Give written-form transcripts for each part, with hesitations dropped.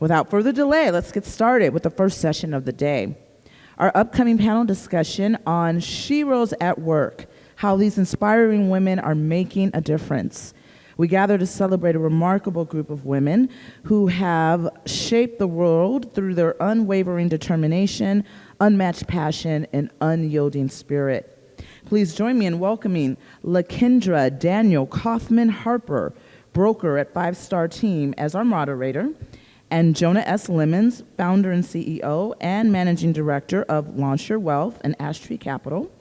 Without further delay, let's get started with the first session of the day. Our upcoming panel discussion on Sheroes at Work, how these inspiring women are making a difference. We gather to celebrate a remarkable group of women who have shaped the world through their unwavering determination, unmatched passion, and unyielding spirit. Please join me in welcoming Lakendra, Danielle, Coffman, Harper, broker at 5-Star Team, as our moderator, and Jona S. Lemmonds, founder and CEO and managing director of Launch Your Wealth and Ashtree Capital,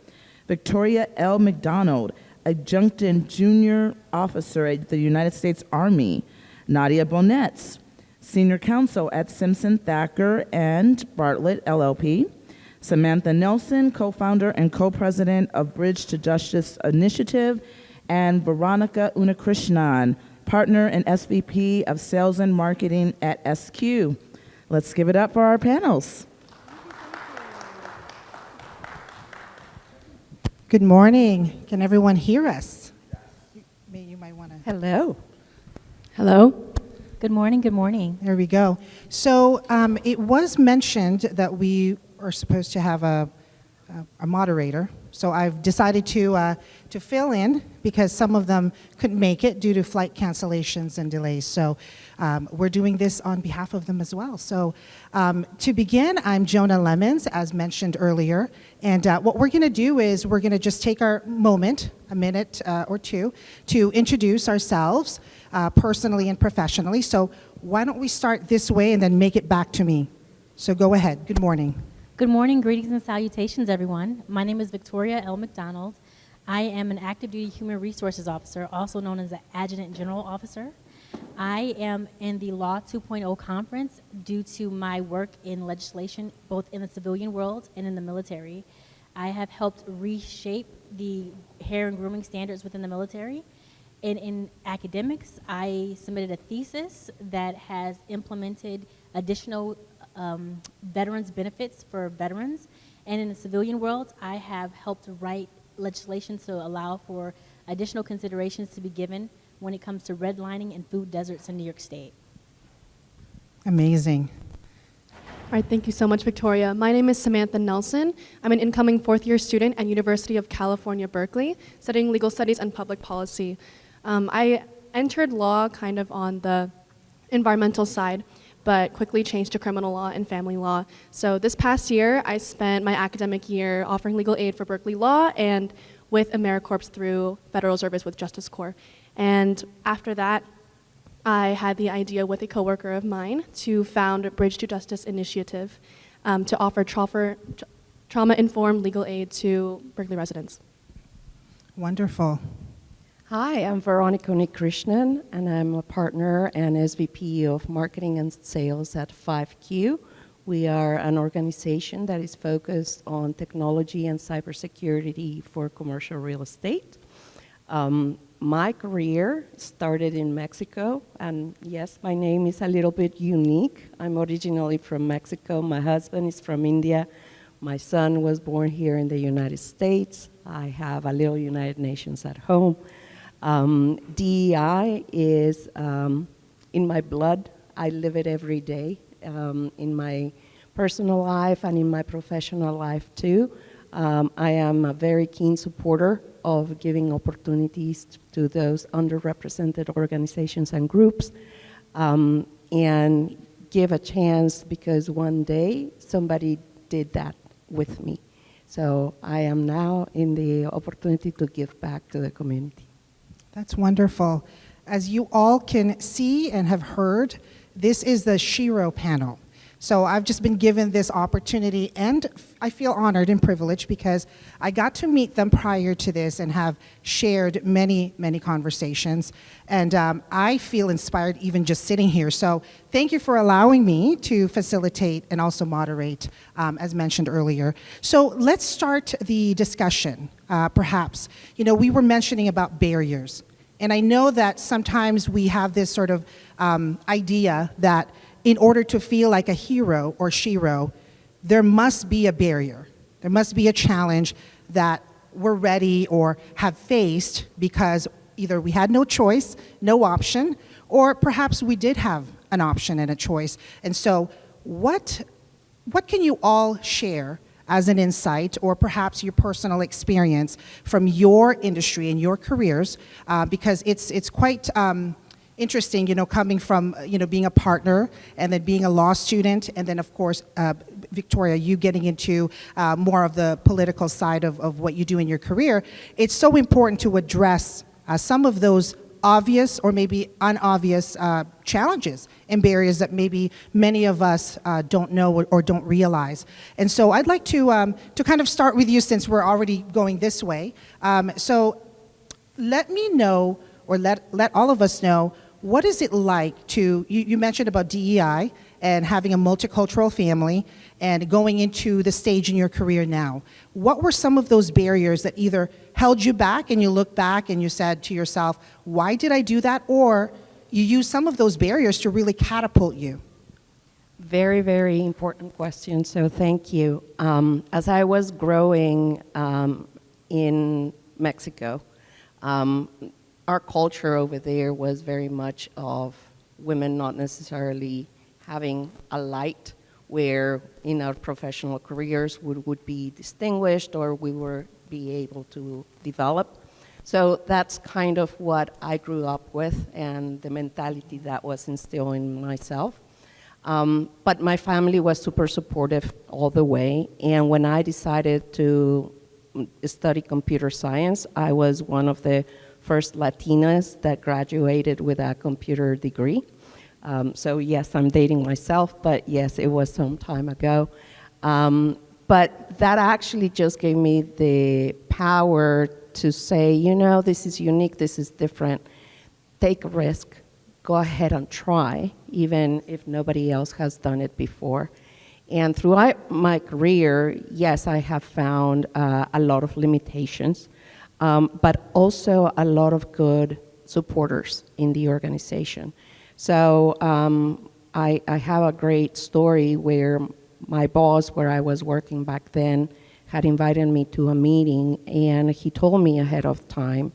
Victoria L. McDonald, Adjuctant Junior Officer at the United States Army, Nadia Bonetz, Senior Counsel at Simpson Thacker and Bartlett LLP, Samantha Nelson, co-founder and co-president of Bridge to Justice Initiative, and Veronica Unnikrishnan, partner and SVP of Sales and Marketing at SQ. Let's give it up for our panels. Good morning. Can everyone hear us? You might want to. Hello. Hello. Good morning. Good morning. There we go. So it was mentioned that we are supposed to have a moderator. So I've decided to fill in because some of them couldn't make it due to flight cancellations and delays. So we're doing this on behalf of them as well. So to begin, I'm Jona Lemmonds, as mentioned earlier. And what we're going to do is we're going to just take our moment, a minute or two, to introduce ourselves personally and professionally. So why don't we start this way and then make it back to me. So go ahead. Good morning. Good morning, greetings and salutations, everyone. My name is Victoria L. McDonald. I am an active duty human resources officer, also known as an Adjutant General Officer. I am in the Law 2.0 conference due to my work in legislation, both in the civilian world and in the military. I have helped reshape the hair and grooming standards within the military. And in academics, I submitted a thesis that has implemented additional veterans benefits for veterans. And in the civilian world, I have helped write legislation to allow for additional considerations to be given when it comes to redlining and food deserts in New York State. Amazing. All right, thank you so much, Victoria. My name is Samantha Nelson. I'm an incoming fourth-year student at University of California, Berkeley, studying legal studies and public policy. I entered law kind of on the environmental side, but quickly changed to criminal law and family law. So this past year, I spent my academic year offering legal aid for Berkeley Law and with AmeriCorps through Federal Service with Justice Corps. And after that, I had the idea with a coworker of mine to found Bridge to Justice Initiative to offer trauma-informed legal aid to Berkeley residents. Wonderful. Hi, I'm Veronica Unnikrishnan, and I'm a partner and SVP of Marketing and Sales at 5Q. We are an organization that is focused on technology and cybersecurity for commercial real estate. My career started in Mexico, and yes, my name is a little bit unique. I'm originally from Mexico. My husband is from India. My son was born here in the United States. I have a little United Nations at home. DEI is in my blood. I live it every day in my personal life and in my professional life too. I am a very keen supporter of giving opportunities to those underrepresented organizations and groups and give a chance because one day somebody did that with me. So I am now in the opportunity to give back to the community. That's wonderful. As you all can see and have heard, this is the Sheroes panel. So I've just been given this opportunity, and I feel honored and privileged because I got to meet them prior to this and have shared many, many conversations. And I feel inspired even just sitting here. So thank you for allowing me to facilitate and also moderate, as mentioned earlier. So let's start the discussion, perhaps. You know, we were mentioning about barriers. And I know that sometimes we have this sort of idea that in order to feel like a hero or shero, there must be a barrier. There must be a challenge that we're ready or have faced because either we had no choice, no option, or perhaps we did have an option and a choice. And so what can you all share as an insight or perhaps your personal experience from your industry and your careers? Because it's quite interesting, coming from, being a partner and then being a law student, and then of course, Victoria, you getting into more of the political side of what you do in your career. It's so important to address some of those obvious or maybe unobvious challenges and barriers that maybe many of us don't know or don't realize. And so I'd like to kind of start with you, since we're already going this way. So let me know, or let all of us know, what is it like to, you mentioned about DEI and having a multicultural family and going into the stage in your career now. What were some of those barriers that either held you back and you look back and you said to yourself, why did I do that? Or you used some of those barriers to really catapult you? Very, very important question, so thank you. As I was growing in Mexico, our culture over there was very much of women not necessarily having a light where in our professional careers would be distinguished or we would be able to develop. So that's kind of what I grew up with and the mentality that was instilled in myself. But my family was super supportive all the way, and when I decided to study computer science, I was one of the first Latinas that graduated with a computer degree. So yes, I'm dating myself, but yes, it was some time ago. But that actually just gave me the power to say, this is unique, this is different, take a risk, go ahead and try, even if nobody else has done it before. And throughout my career, yes, I have found a lot of limitations, but also a lot of good supporters in the organization. So I have a great story where my boss, where I was working back then, had invited me to a meeting, and he told me ahead of time,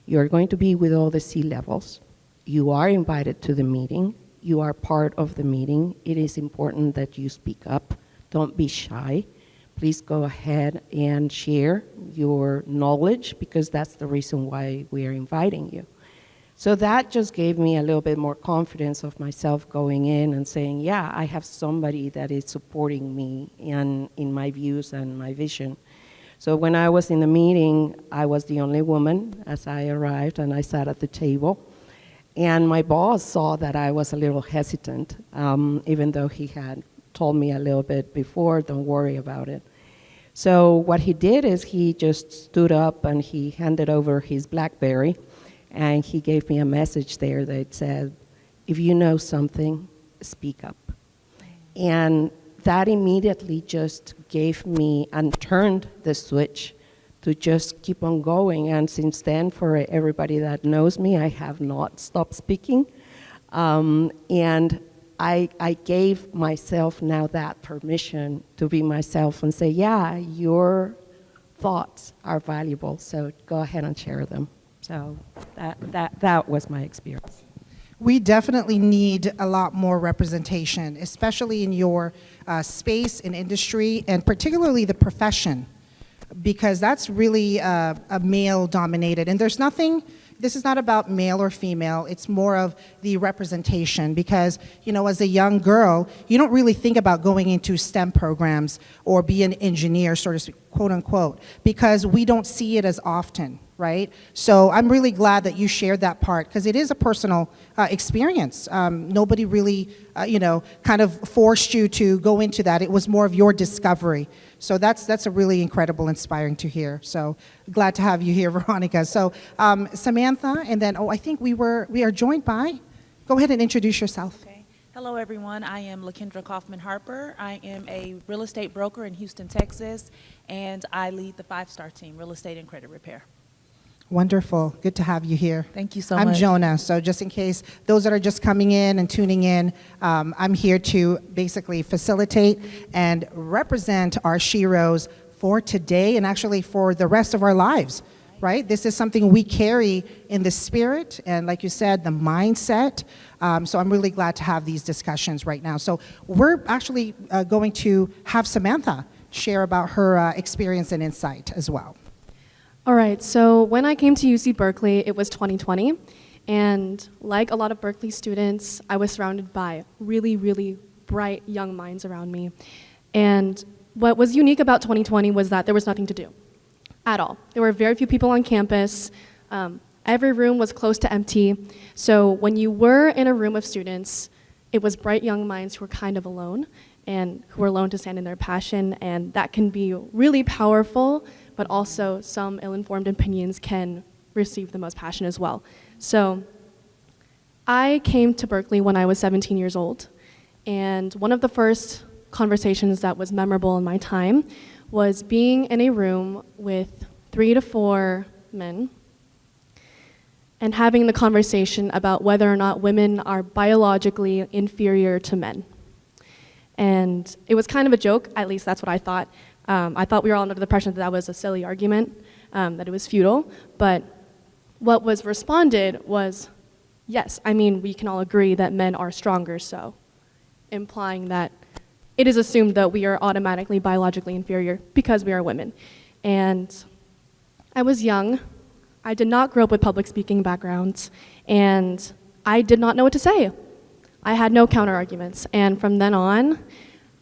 you're going to be with all the C-levels. You are invited to the meeting. You are part of the meeting. It is important that you speak up. Don't be shy. Please go ahead and share your knowledge, because that's the reason why we are inviting you. So that just gave me a little bit more confidence of myself going in and saying, yeah, I have somebody that is supporting me in my views and my vision. So when I was in the meeting, I was the only woman as I arrived, and I sat at the table. And my boss saw that I was a little hesitant, even though he had told me a little bit before, don't worry about it. So what he did is he just stood up and he handed over his BlackBerry, and he gave me a message there that said, if you know something, speak up. And that immediately just gave me and turned the switch to just keep on going. And since then, for everybody that knows me, I have not stopped speaking. And I gave myself now that permission to be myself and say, yeah, your thoughts are valuable, so go ahead and share them. So that was my experience. We definitely need a lot more representation, especially in your space in industry, and particularly the profession, because that's really a male-dominated. And there's nothing, this is not about male or female, it's more of the representation, because, as a young girl, you don't really think about going into STEM programs or be an engineer, sort of speak, quote unquote, because we don't see it as often, right? So I'm really glad that you shared that part, because it is a personal experience. Nobody really, kind of forced you to go into that. It was more of your discovery. So that's a really incredible, inspiring to hear. So glad to have you here, Veronica. So Samantha, and then, I think we are joined by, go ahead and introduce yourself. Okay. Hello, everyone. I am Lakendra Coffman Harper. I am a real estate broker in Houston, Texas, and I lead the 5-star team, real estate and credit repair. Wonderful. Good to have you here. Thank you so I'm much. Jona. So just in case those that are just coming in and tuning in, I'm here to basically facilitate and represent our Sheroes for today and actually for the rest of our lives. right? This is something we carry in the spirit and, like you said, the mindset. So I'm really glad to have these discussions right now. So we're actually going to have Samantha share about her experience and insight as well. All right, so when I came to UC Berkeley, it was 2020, and like a lot of Berkeley students, I was surrounded by really, really bright young minds around me. And what was unique about 2020 was that there was nothing to do at all. There were very few people on campus. Every room was close to empty. So when you were in a room of students, it was bright young minds who were kind of alone and who were alone to stand in their passion, and that can be really powerful, but also some ill-informed opinions can receive the most passion as well. So I came to Berkeley when I was 17 years old, and one of the first conversations that was memorable in my time was being in a room with 3 to 4 men and having the conversation about whether or not women are biologically inferior to men. And it was kind of a joke, at least that's what I thought. I thought we were all under the impression that that was a silly argument, that it was futile, but what was responded was, yes, I mean, we can all agree that men are stronger, so implying that it is assumed that we are automatically biologically inferior because we are women. And I was young. I did not grow up with public speaking backgrounds, and I did not know what to say. I had no counter arguments, and from then on,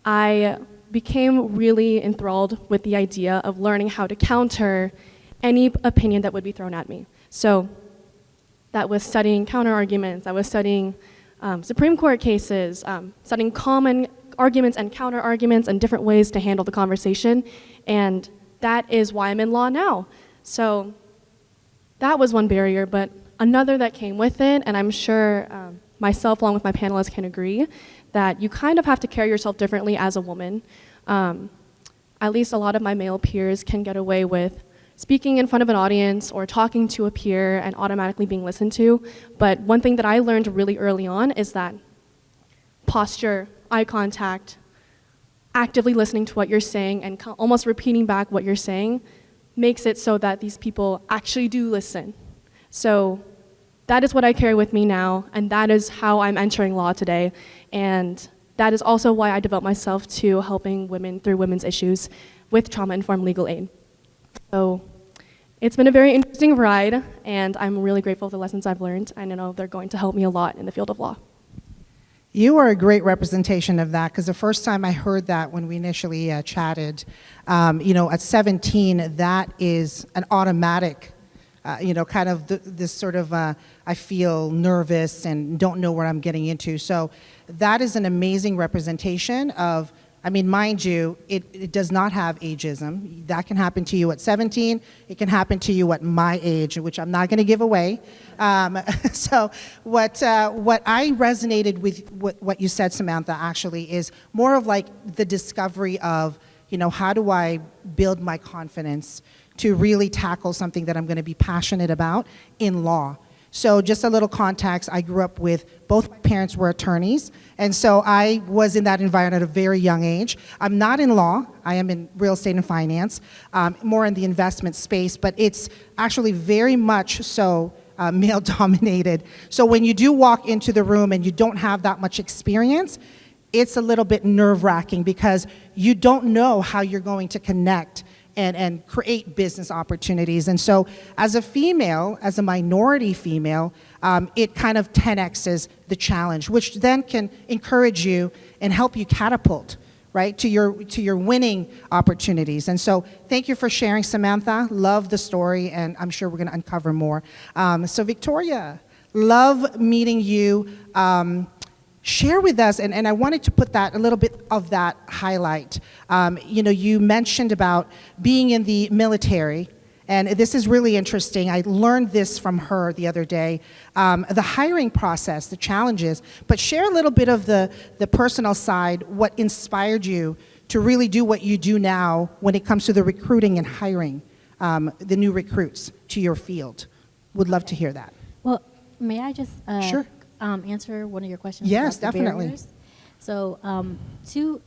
I became really enthralled with the idea of learning how to counter any opinion that would be thrown at me. So that was studying counter arguments, I was studying Supreme Court cases, studying common arguments and counter arguments and different ways to handle the conversation, and that is why I'm in law now. So that was one barrier, but another that came with it, and I'm sure myself along with my panelists can agree, that you kind of have to carry yourself differently as a woman. At least a lot of my male peers can get away with speaking in front of an audience or talking to a peer and automatically being listened to. But one thing that I learned really early on is that posture, eye contact, actively listening to what you're saying and almost repeating back what you're saying makes it so that these people actually do listen. So that is what I carry with me now, and that is how I'm entering law today. And that is also why I devote myself to helping women through women's issues with trauma-informed legal aid. So it's been a very interesting ride, and I'm really grateful for the lessons I've learned, and I know they're going to help me a lot in the field of law. You are a great representation of that, because the first time I heard that when we initially chatted, at 17, that is an automatic, kind of this sort of, I feel nervous and don't know what I'm getting into. So that is an amazing representation of, I mean, mind you, it does not have ageism. That can happen to you at 17. It can happen to you at my age, which I'm not going to give away. So what I resonated with what you said, Samantha, actually is more of like the discovery of, how do I build my confidence to really tackle something that I'm going to be passionate about in law. So just a little context, I grew up with, both my parents were attorneys, and so I was in that environment at a very young age. I'm not in law, I am in real estate and finance, more in the investment space, but it's actually very much so male dominated. So when you do walk into the room and you don't have that much experience, it's a little bit nerve-wracking because you don't know how you're going to connect and create business opportunities. And so as a female, as a minority female, it kind of 10x's the challenge, which then can encourage you and help you catapult, right, to your winning opportunities. And so thank you for sharing, Samantha. Love the story, and I'm sure we're gonna uncover more. So Victoria, love meeting you. Share with us, and I wanted to put that, a little bit of that highlight. You mentioned about being in the military, and this is really interesting. I learned this from her the other day. The hiring process, the challenges, but share a little bit of the personal side, what inspired you to really do what you do now when it comes to the recruiting and hiring the new recruits to your field. Would love to hear that. Well, may I just Sure. Answer one of your questions? Yes, about the definitely. barriers? So to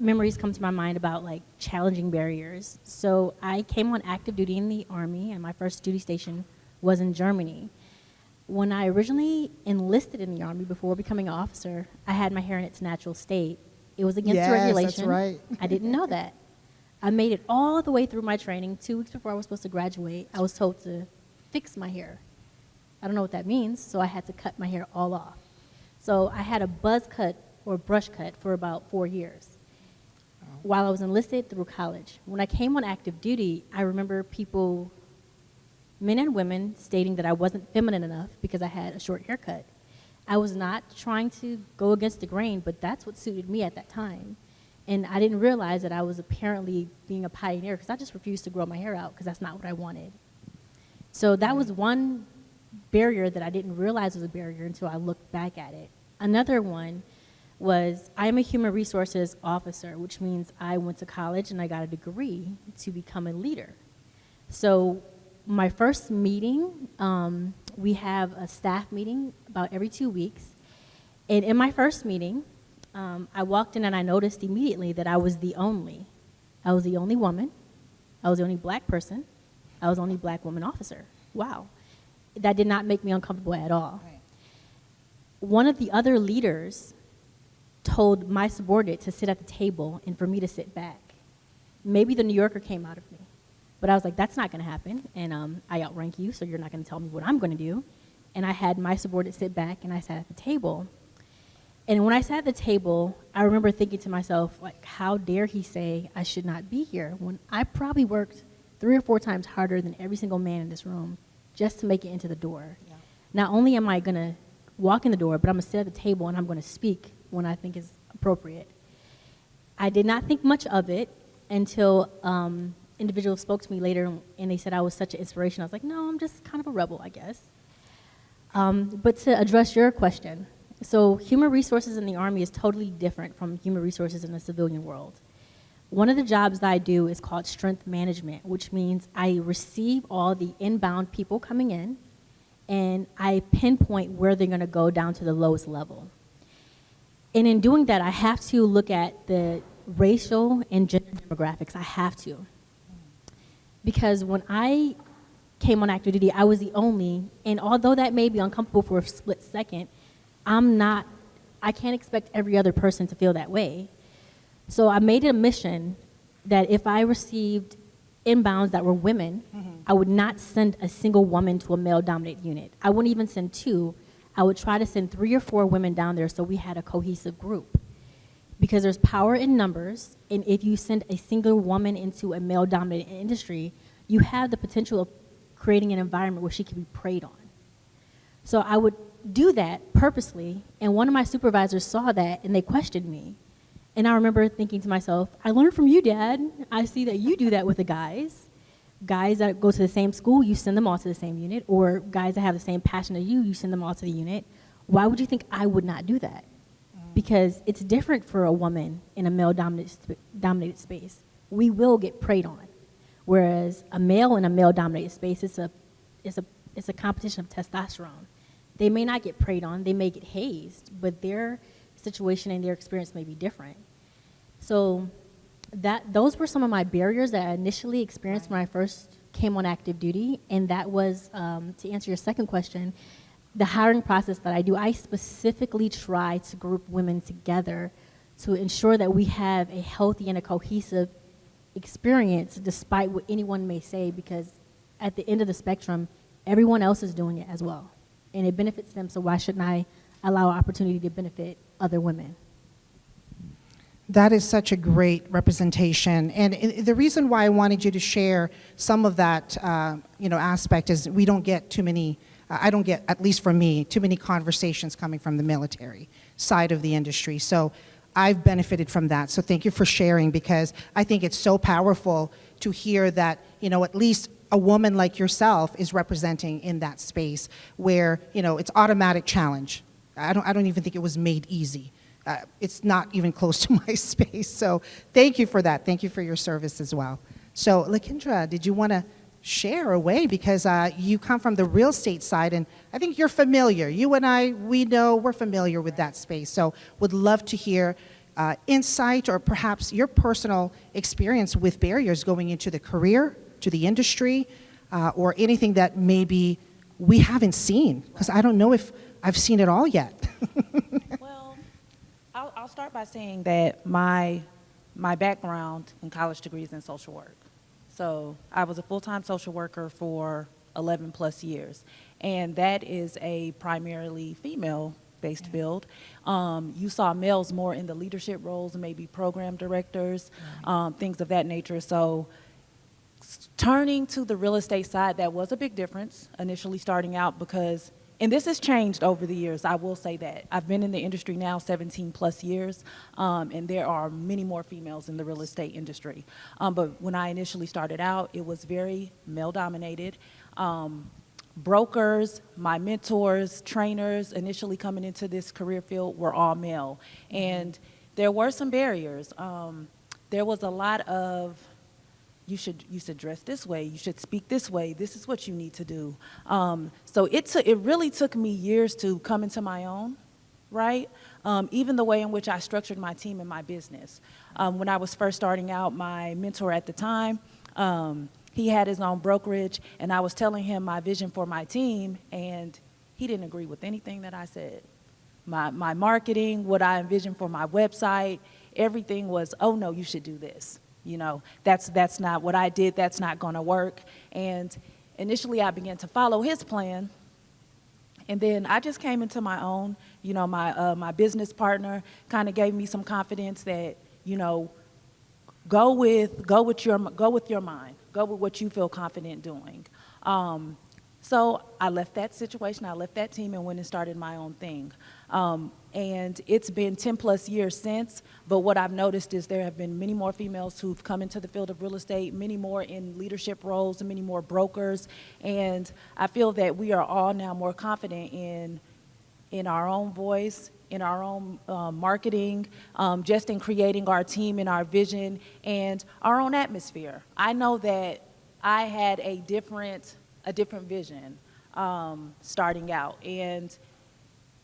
memories come to my mind about like challenging barriers. So I came on active duty in the Army, and my first duty station was in Germany. When I originally enlisted in the Army before becoming an officer, I had my hair in its natural state. It was against Yes, regulation. that's right. I didn't know that. I made it all the way through my training. 2 weeks before I was supposed to graduate, I was told to fix my hair. I don't know what that means, so I had to cut my hair all off. So I had a buzz cut or brush cut for about 4 years while I was enlisted through college. When I came on active duty, I remember people, men and women, stating that I wasn't feminine enough because I had a short haircut. I was not trying to go against the grain, but that's what suited me at that time. And I didn't realize that I was apparently being a pioneer because I just refused to grow my hair out because that's not what I wanted. So that was one barrier that I didn't realize was a barrier until I looked back at it. Another one was I am a human resources officer, which means I went to college and I got a degree to become a leader. So my first meeting, we have a staff meeting about every 2 weeks. And in my first meeting, I walked in and I noticed immediately that I was the only woman, I was the only black person, I was the only black woman officer. Wow. That did not make me uncomfortable at all. Right. One of the other leaders told my subordinate to sit at the table and for me to sit back. Maybe the New Yorker came out of me, but I was like, that's not going to happen, and I outrank you, so you're not going to tell me what I'm going to do. And I had my subordinate sit back, and I sat at the table. And when I sat at the table, I remember thinking to myself, like, how dare he say I should not be here when I probably worked 3 or 4 times harder than every single man in this room just to make it into the door. Yeah. Not only am I going to walk in the door, but I'm going to sit at the table and I'm going to speak when I think is appropriate. I did not think much of it until individuals spoke to me later and they said I was such an inspiration. I was like, no, I'm just kind of a rebel, I guess. But to address your question, so human resources in the Army is totally different from human resources in the civilian world. One of the jobs that I do is called strength management, which means I receive all the inbound people coming in, and I pinpoint where they're going to go down to the lowest level. And in doing that, I have to look at the racial and gender demographics. I have to. Because when I came on active duty, I was the only, and although that may be uncomfortable for a split second, I can't expect every other person to feel that way. So I made it a mission that if I received inbounds that were women, I would not send a single woman to a male-dominated unit. I wouldn't even send 2. I would try to send 3 or 4 women down there so we had a cohesive group. Because there's power in numbers, and if you send a single woman into a male-dominated industry, you have the potential of creating an environment where she can be preyed on. So I would do that purposely, and one of my supervisors saw that, and they questioned me. And I remember thinking to myself, I learned from you, Dad. I see that you do that with the guys. Guys that go to the same school, you send them all to the same unit, or guys that have the same passion as you send them all to the unit. Why would you think I would not do that? Because it's different for a woman in a male-dominated space. We will get preyed on. Whereas a male in a male-dominated space, it's a competition of testosterone. They may not get preyed on, they may get hazed, but their situation and their experience may be different. So those were some of my barriers that I initially experienced when I first came on active duty, and that was, to answer your second question, the hiring process that I do. I specifically try to group women together to ensure that we have a healthy and a cohesive experience despite what anyone may say, because at the end of the spectrum, everyone else is doing it as well. And it benefits them, so why shouldn't I allow opportunity to benefit other women? That is such a great representation, and the reason why I wanted you to share some of that, aspect is we don't get too many. I don't get, at least for me, too many conversations coming from the military side of the industry. So I've benefited from that. So thank you for sharing, because I think it's so powerful to hear that, at least a woman like yourself is representing in that space where, it's automatic challenge. I don't even think it was made easy. It's not even close to my space. So thank you for that. Thank you for your service as well. So Lakendra, did you want to share away, because you come from the real estate side, and I think you're familiar. You and I, we're familiar with that space. So would love to hear insight or perhaps your personal experience with barriers going into the career, to the industry, or anything that maybe we haven't seen, because I don't know if I've seen it all yet. Well, I'll start by saying that my background in college degree is in social work. So I was a full-time social worker for 11 plus years, and that is a primarily female-based field. You saw males more in the leadership roles, maybe program directors, things of that nature. So turning to the real estate side, that was a big difference initially starting out because, and this has changed over the years, I will say that. I've been in the industry now 17 plus years, and there are many more females in the real estate industry. But when I initially started out, it was very male-dominated. Brokers, my mentors, trainers, initially coming into this career field were all male. And there were some barriers. There was a lot of, you should dress this way, you should speak this way, this is what you need to do. So it really took me years to come into my own, right? Even the way in which I structured my team and my business. When I was first starting out, my mentor at the time, he had his own brokerage, and I was telling him my vision for my team, and he didn't agree with anything that I said. My marketing, what I envisioned for my website, everything was, oh no, you should do this. You know, that's not what I did, that's not gonna work. And initially I began to follow his plan, and then I just came into my own. You know, my business partner kind of gave me some confidence that, you know, go with your mind, go with what you feel confident doing. So I left that situation, I left that team and went and started my own thing. And it's been 10 plus years since, but what I've noticed is there have been many more females who've come into the field of real estate, many more in leadership roles, and many more brokers. And I feel that we are all now more confident in our own voice, in our own marketing, just in creating our team and our vision and our own atmosphere. I know that I had a different vision starting out, and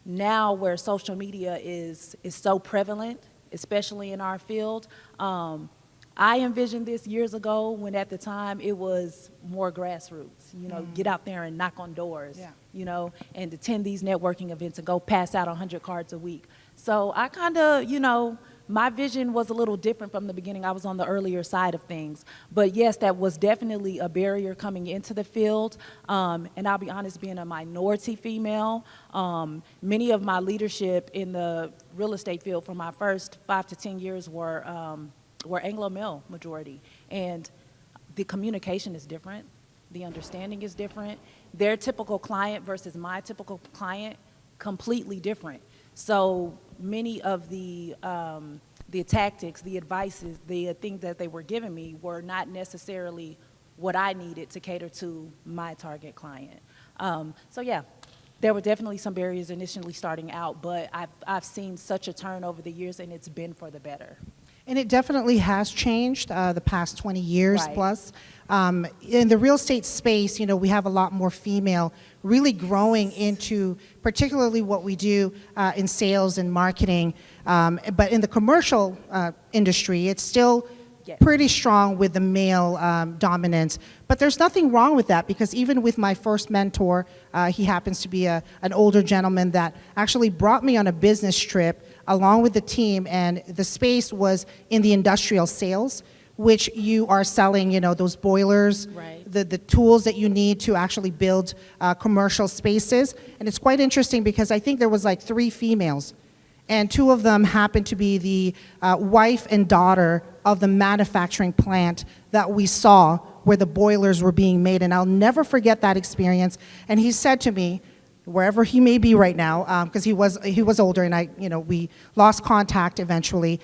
now where social media is so prevalent, especially in our field, I envisioned this years ago when at the time it was more grassroots, you know, get out there and knock on doors, you know, and attend these networking events and go pass out 100 cards a week. So I kind of, you know, my vision was a little different from the beginning. I was on the earlier side of things. But yes, that was definitely a barrier coming into the field. And I'll be honest, being a minority female, many of my leadership in the real estate field for my first 5 to 10 years were Anglo-male majority. And the communication is different. The understanding is different. Their typical client versus my typical client, completely different. So many of the tactics, the advices, the things that they were giving me were not necessarily what I needed to cater to my target client. So yeah, there were definitely some barriers initially starting out, but I've seen such a turn over the years, and it's been for the better. And it definitely has changed the past 20 years Right. plus. In the real estate space, you know, we have a lot more female really growing into particularly what we do in sales and marketing. But in the commercial industry, it's still Yes. pretty strong with the male dominance. But there's nothing wrong with that, because even with my first mentor, he happens to be an older gentleman that actually brought me on a business trip along with the team, and the space was in the industrial sales, which you are selling, you know, those boilers, Right. the tools that you need to actually build commercial spaces. And it's quite interesting because I think there was like 3 females, and 2 of them happened to be the wife and daughter of the manufacturing plant that we saw where the boilers were being made. And I'll never forget that experience. And he said to me, wherever he may be right now, because he was older, and we lost contact eventually.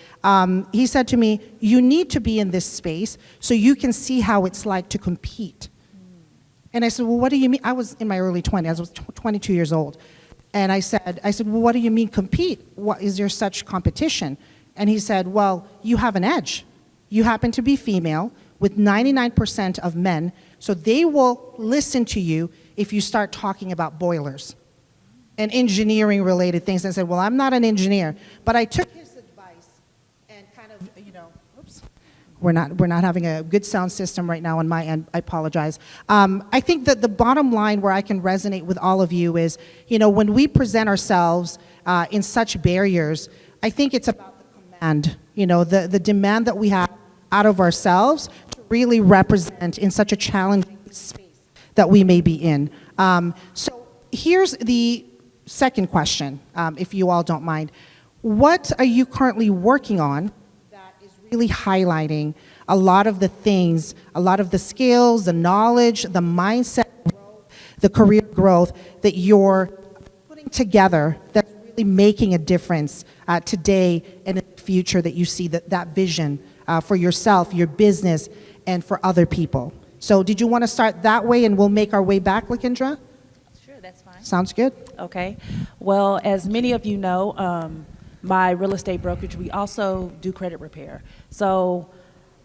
He said to me, "You need to be in this space so you can see how it's like to compete." And I said, "Well, what do you mean?" I was in my early 20s. I was 22 years old, and I said, "Well, what do you mean compete? What is there such competition?" And he said, "Well, you have an edge. You happen to be female with 99% of men, so they will listen to you if you start talking about boilers and engineering related things." And I said, "Well, I'm not an engineer," but I took his advice We're not having a good sound system right now on my end. I apologize. I think that the bottom line where I can resonate with all of you is, when we present ourselves in such barriers, I think it's about the command, the demand that we have out of ourselves to really represent in such a challenging space that we may be in. So here's the second question, if you all don't mind. What are you currently working on really highlighting a lot of the things, a lot of the skills, the knowledge, the mindset growth, the career growth that you're putting together that's really making a difference today and in the future, that you see that vision for yourself, your business, and for other people? So did you want to start that way, and we'll make our way back, Lakendra? Sure, that's fine. Sounds good. Okay. Well, as many of you know, my real estate brokerage, we also do credit repair. So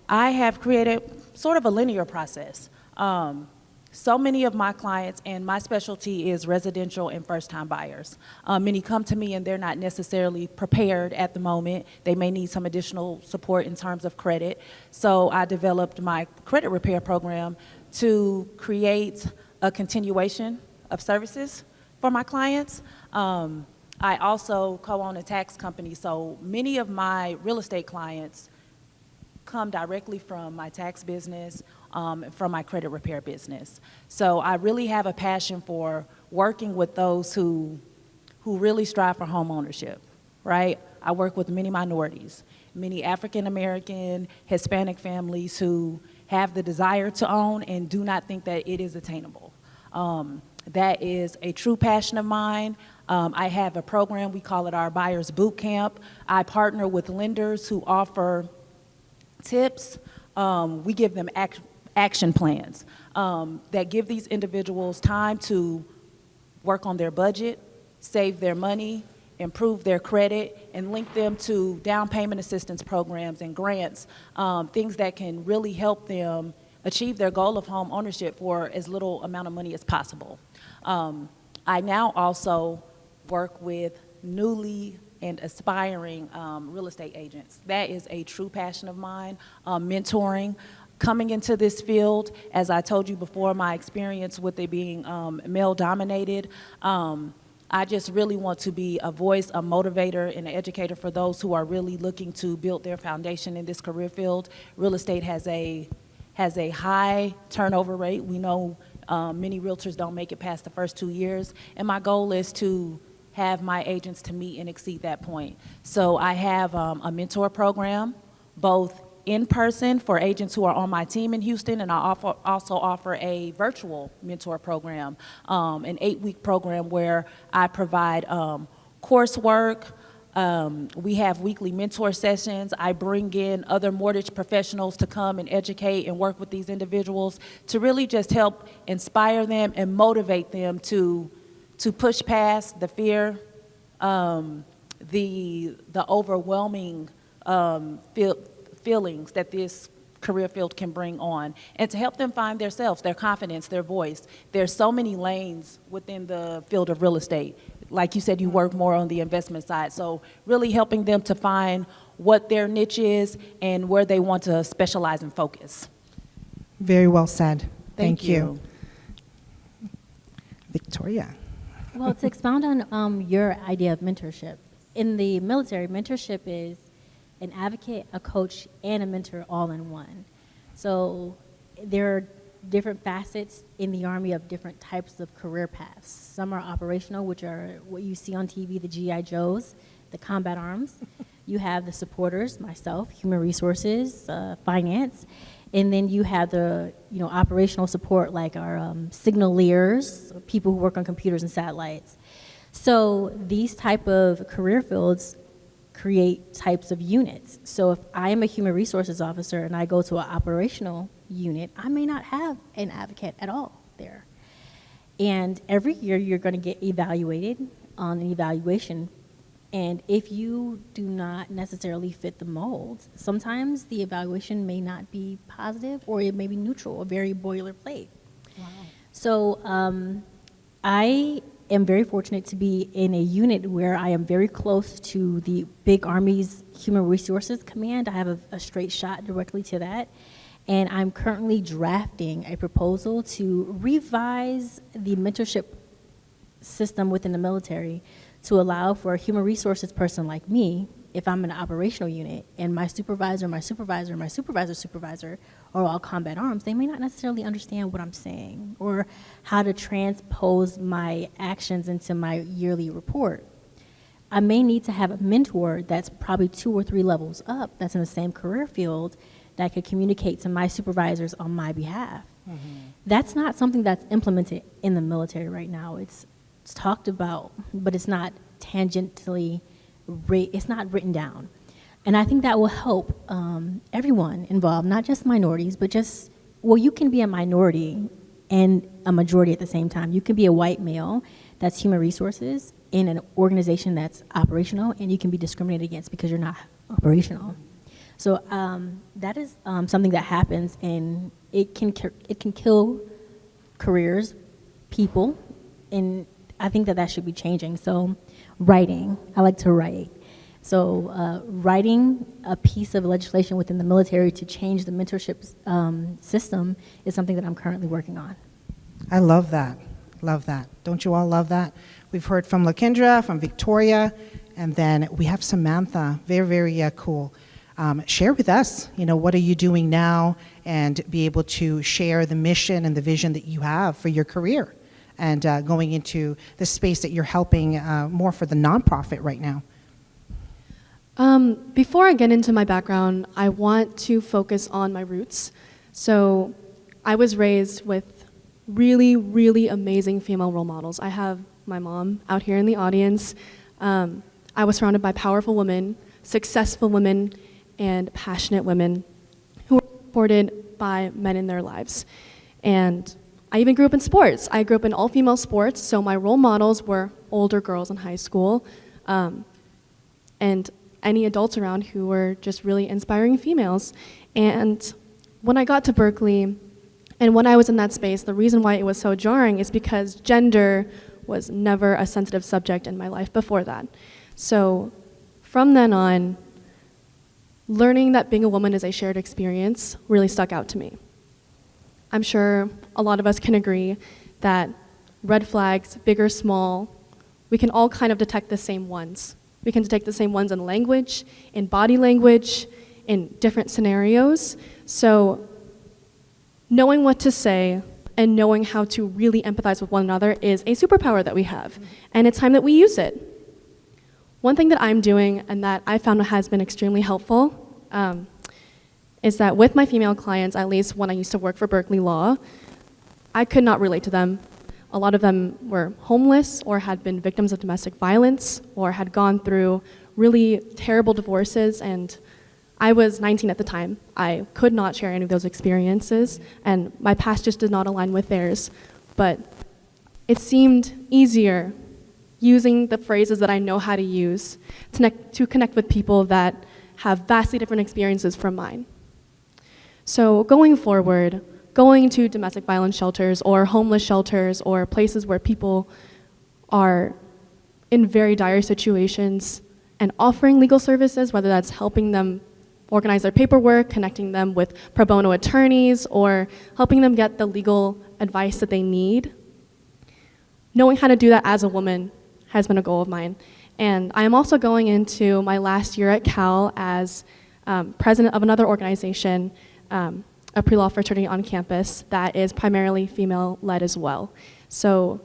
I have created sort of a linear process. So many of my clients, and my specialty is residential and first-time buyers. Many come to me and they're not necessarily prepared at the moment. They may need some additional support in terms of credit. So I developed my credit repair program to create a continuation of services for my clients. I also co-own a tax company, so many of my real estate clients come directly from my tax business, from my credit repair business. So I really have a passion for working with those who really strive for home ownership, right? I work with many minorities, many African American, Hispanic families who have the desire to own and do not think that it is attainable. That is a true passion of mine. I have a program, we call it our Buyers Boot Camp. I partner with lenders who offer tips. We give them action plans that give these individuals time to work on their budget, save their money, improve their credit, and link them to down payment assistance programs and grants, things that can really help them achieve their goal of home ownership for as little amount of money as possible. I now also work with newly and aspiring real estate agents. That is a true passion of mine. Mentoring, coming into this field, as I told you before, my experience with it being male-dominated, I just really want to be a voice, a motivator, and an educator for those who are really looking to build their foundation in this career field. Real estate has a high turnover rate. We know many realtors don't make it past the first 2 years, and my goal is to have my agents to meet and exceed that point. So I have a mentor program, both in person for agents who are on my team in Houston, and I also offer a virtual mentor program, an 8-week program where I provide coursework. We have weekly mentor sessions. I bring in other mortgage professionals to come and educate and work with these individuals to really just help inspire them and motivate them to push past the fear, the overwhelming feelings that this career field can bring on, and to help them find themselves, their confidence, their voice. There's so many lanes within the field of real estate. Like you said, you work more on the investment side, so really helping them to find what their niche is and where they want to specialize and focus. Very well said. Thank you. Victoria. Well, to expound on your idea of mentorship, in the military, mentorship is an advocate, a coach, and a mentor all in one. So there are different facets in the Army of different types of career paths. Some are operational, which are what you see on TV, the G.I. Joes, the combat arms. You have the supporters, myself, human resources, finance, and then you have the operational support like our signaleers, people who work on computers and satellites. So these type of career fields create types of units. So if I am a human resources officer and I go to an operational unit, I may not have an advocate at all there. And every year you're going to get evaluated on an evaluation. And if you do not necessarily fit the mold, sometimes the evaluation may not be positive, or it may be neutral, or very boilerplate. Wow. So I am very fortunate to be in a unit where I am very close to the big Army's Human Resources Command. I have a straight shot directly to that. And I'm currently drafting a proposal to revise the mentorship system within the military to allow for a human resources person like me, if I'm in an operational unit and my supervisor, my supervisor, my supervisor's supervisor are all combat arms, they may not necessarily understand what I'm saying or how to transpose my actions into my yearly report. I may need to have a mentor that's probably 2 or 3 levels up, that's in the same career field, that could communicate to my supervisors on my behalf. Mm-hmm. That's not something that's implemented in the military right now. It's talked about, but it's not tangentially, it's not written down. And I think that will help everyone involved, not just minorities, but just, well, you can be a minority and a majority at the same time. You can be a white male that's human resources in an organization that's operational, and you can be discriminated against because you're not operational. So that is something that happens, and it can kill careers, people, and I think that should be changing. So writing, I like to write. So writing a piece of legislation within the military to change the mentorship system is something that I'm currently working on. I love that. Love that. Don't you all love that? We've heard from Lakendra, from Victoria, and then we have Samantha. Very, very cool. Share with us, what are you doing now, and be able to share the mission and the vision that you have for your career and going into the space that you're helping more for the nonprofit right now. Before I get into my background, I want to focus on my roots. So I was raised with really, really amazing female role models. I have my mom out here in the audience. I was surrounded by powerful women, successful women, and passionate women who were supported by men in their lives. And I even grew up in sports. I grew up in all-female sports, so my role models were older girls in high school, and any adults around who were just really inspiring females. And when I got to Berkeley, and when I was in that space, the reason why it was so jarring is because gender was never a sensitive subject in my life before that. So from then on, learning that being a woman is a shared experience really stuck out to me. I'm sure a lot of us can agree that red flags, big or small, we can all kind of detect the same ones. We can detect the same ones in language, in body language, in different scenarios. So knowing what to say and knowing how to really empathize with one another is a superpower that we have, and it's time that we use it. One thing that I'm doing and that I found has been extremely helpful is that with my female clients, at least when I used to work for Berkeley Law, I could not relate to them. A lot of them were homeless or had been victims of domestic violence or had gone through really terrible divorces, and I was 19 at the time. I could not share any of those experiences, and my past just did not align with theirs. But it seemed easier using the phrases that I know how to use to connect with people that have vastly different experiences from mine. So going forward, going to domestic violence shelters or homeless shelters or places where people are in very dire situations and offering legal services, whether that's helping them organize their paperwork, connecting them with pro bono attorneys, or helping them get the legal advice that they need. Knowing how to do that as a woman has been a goal of mine. And I am also going into my last year at Cal as president of another organization, a pre-law fraternity on campus that is primarily female-led as well. So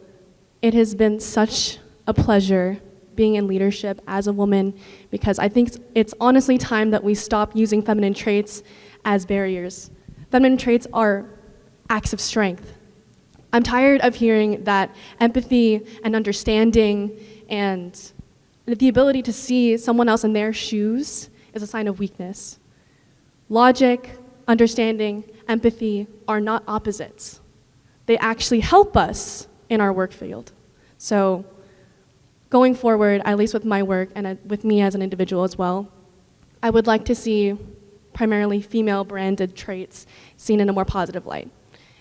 it has been such a pleasure being in leadership as a woman, because I think it's honestly time that we stop using feminine traits as barriers. Feminine traits are acts of strength. I'm tired of hearing that empathy and understanding and the ability to see someone else in their shoes is a sign of weakness. Logic, understanding, empathy are not opposites. They actually help us in our work field. So going forward, at least with my work and with me as an individual as well, I would like to see primarily female-branded traits seen in a more positive light.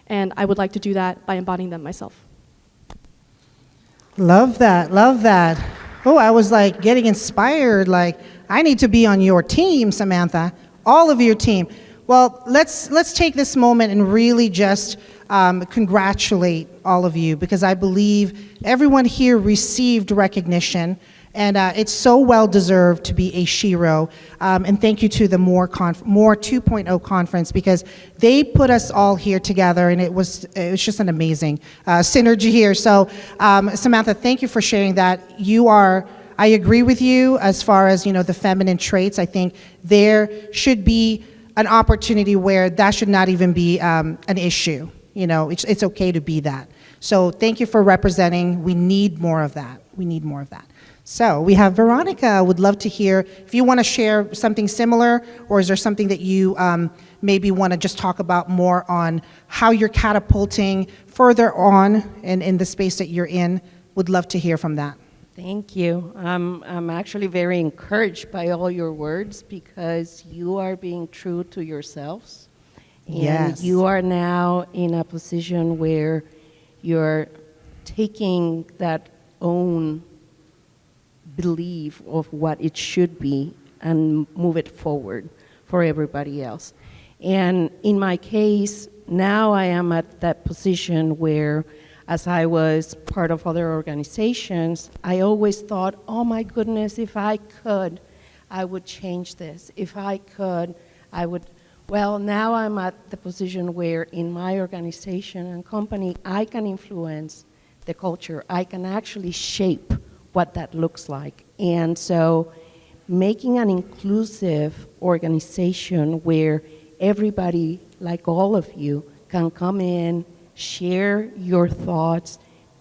And I would like to do that by embodying them myself. Love that, love that. Oh, I was like getting inspired, like I need to be on your team, Samantha, all of your team. Well, let's take this moment and really just congratulate all of you, because I believe everyone here received recognition, and it's so well deserved to be a Shero. And thank you to the MoRE 2.0 conference, because they put us all here together, and it was just an amazing synergy here. So Samantha, thank you for sharing that. I agree with you as far as, the feminine traits. I think there should be an opportunity where that should not even be an issue. It's okay to be that. So thank you for representing. We need more of that. We need more of that. So we have Veronica. Would love to hear if you want to share something similar, or is there something that you maybe want to just talk about more on how you're catapulting further on in the space that you're in. Would love to hear from that. Thank you. I'm actually very encouraged by all your words, because you are being true to yourselves. And Yes. you are now in a position where you're taking that own belief of what it should be and move it forward for everybody else. And in my case, now I am at that position where, as I was part of other organizations, I always thought, oh my goodness, if I could, I would change this. If I could, I would. Well, now I'm at the position where in my organization and company, I can influence the culture. I can actually shape what that looks like. And so making an inclusive organization where everybody, like all of you, can come in, share your thoughts,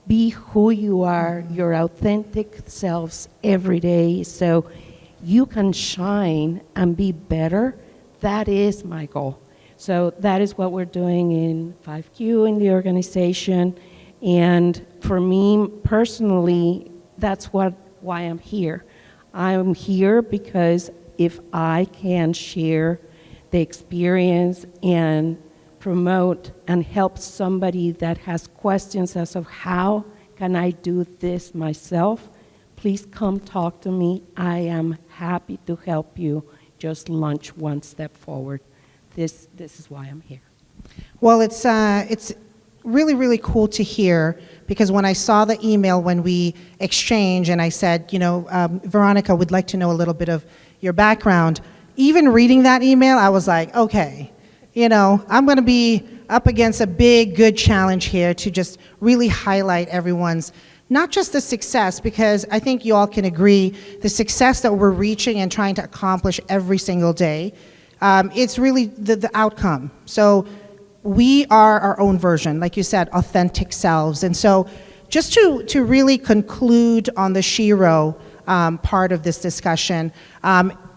be who you are, your authentic selves every day, so you can shine and be better. That is my goal. So that is what we're doing in 5Q in the organization. And for me personally, that's why I'm here. I'm here because if I can share the experience and promote and help somebody that has questions as of how can I do this myself, please come talk to me. I am happy to help you just launch one step forward. This is why I'm here. Well, it's really, really cool to hear, because when I saw the email when we exchanged and I said, Veronica would like to know a little bit of your background, even reading that email, I was like, okay, I'm going to be up against a big, good challenge here to just really highlight everyone's, not just the success, because I think you all can agree, the success that we're reaching and trying to accomplish every single day, it's really the outcome. So we are our own version, like you said, authentic selves. And so just to really conclude on the Shero part of this discussion,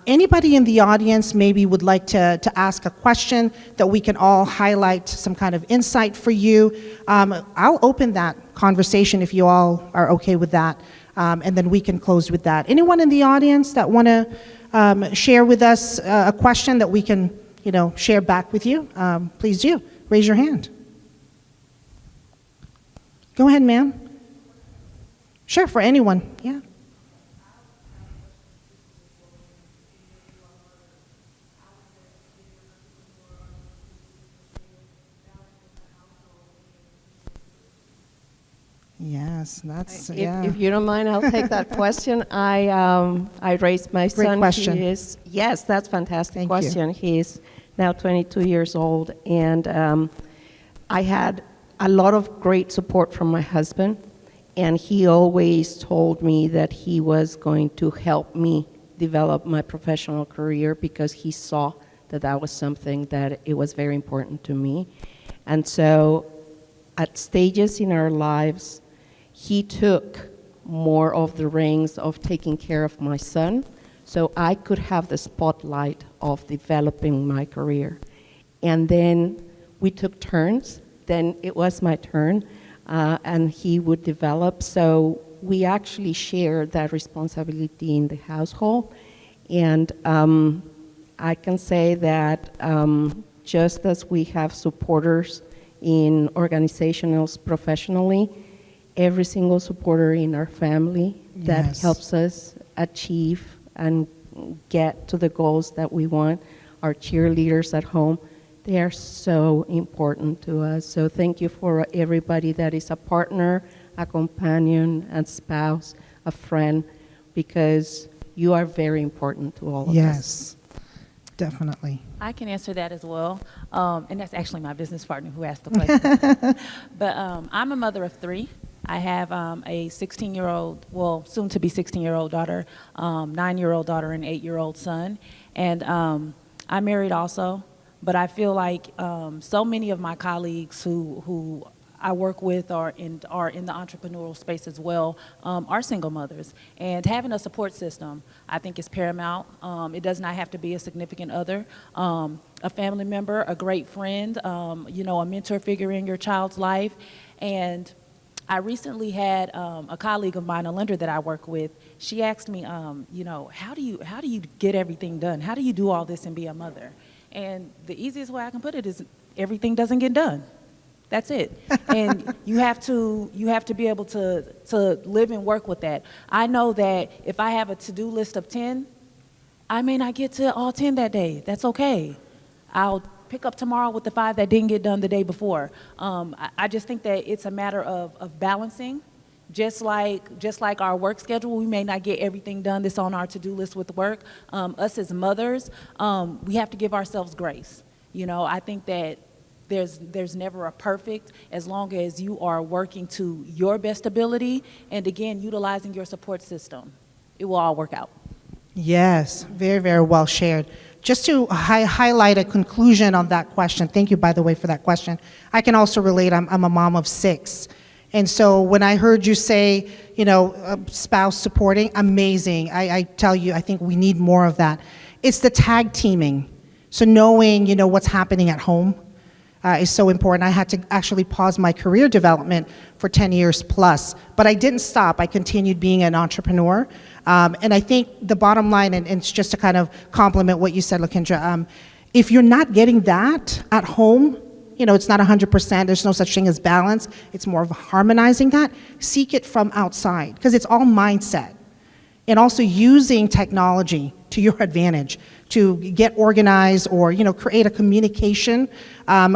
anybody in the audience maybe would like to ask a question that we can all highlight some kind of insight for you. I'll open that conversation if you all are okay with that, and then we can close with that. Anyone in the audience that want to share with us a question that we can share back with you, please do. Raise your hand. Go ahead, ma'am. Sure, for anyone, yeah. Yes, that's, yeah. If you don't mind, I'll take that question. I raised my son. Great question. Yes, that's a fantastic Thank question. He's now 22 years old, and I had a lot of great support from my husband, and he always told me that he was going to help me develop my professional career, because he saw that that was something that it was very important to me. And so at stages in our lives, he took more of the reins of taking care of my son, so I could have the spotlight of developing my career. And then we took turns. Then it was my turn, and he would develop. So we actually shared that responsibility in the household. And I can say that just as we have supporters in organizationals professionally, every single supporter in our family that Yes. helps us achieve and get to the goals that we want. Our cheerleaders at home, they are so important to us. So thank you for everybody that is a partner, a companion, a spouse, a friend, because you are very important to all of us. Yes, definitely. I can answer that as well. And that's actually my business partner who asked the question. But I'm a mother of 3. I have a 16-year-old, well, soon to be 16-year-old daughter, 9-year-old daughter, and 8-year-old son. And I'm married also, but I feel like so many of my colleagues who I work with are in the entrepreneurial space as well, are single mothers. And having a support system, I think, is paramount. It does not have to be a significant other, a family member, a great friend, you know, a mentor figure in your child's life. And I recently had a colleague of mine, a lender that I work with. She asked me, you know, how do you get everything done? How do you do all this and be a mother? And the easiest way I can put it is everything doesn't get done. That's it. And you have to be able to live and work with that. I know that if I have a to-do list of 10, I may not get to all 10 that day. That's okay. I'll pick up tomorrow with the 5 that didn't get done the day before. I just think that it's a matter of balancing. Just like our work schedule, we may not get everything done that's on our to-do list with work. Us as mothers, we have to give ourselves grace. You know, I think that there's never a perfect, as long as you are working to your best ability and, again, utilizing your support system. It will all work out. Yes, very, very well shared. Just to highlight a conclusion on that question, thank you, by the way, for that question. I can also relate. I'm a mom of 6. And so when I heard you say, you know, spouse supporting, amazing. I tell you, I think we need more of that. It's the tag teaming. So knowing, you know, what's happening at home is so important. I had to actually pause my career development for 10 years plus, but I didn't stop. I continued being an entrepreneur. And I think the bottom line, and it's just to kind of complement what you said, Lakendra, if you're not getting that at home, you know, it's not 100%, there's no such thing as balance, it's more of harmonizing that, seek it from outside, because it's all mindset. And also using technology to your advantage to get organized or, you know, create a communication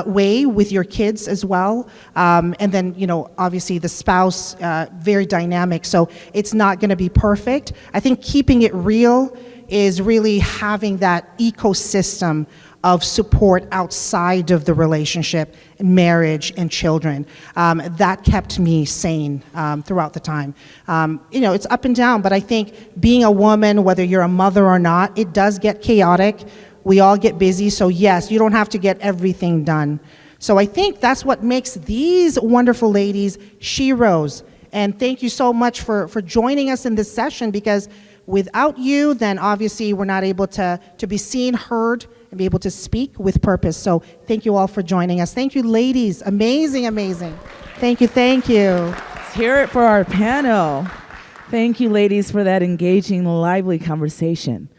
way with your kids as well. And then, you know, obviously the spouse, very dynamic, so it's not gonna be perfect. I think keeping it real is really having that ecosystem of support outside of the relationship, marriage, and children. That kept me sane throughout the time. You know, it's up and down, but I think being a woman, whether you're a mother or not, it does get chaotic. We all get busy, so yes, you don't have to get everything done. So I think that's what makes these wonderful ladies Sheroes. And thank you so much for joining us in this session, because without you, then obviously we're not able to be seen, heard, and be able to speak with purpose. So thank you all for joining us. Thank you, ladies. Amazing, amazing. Thank you, thank you. Let's hear it for our panel. Thank you, ladies, for that engaging, lively conversation.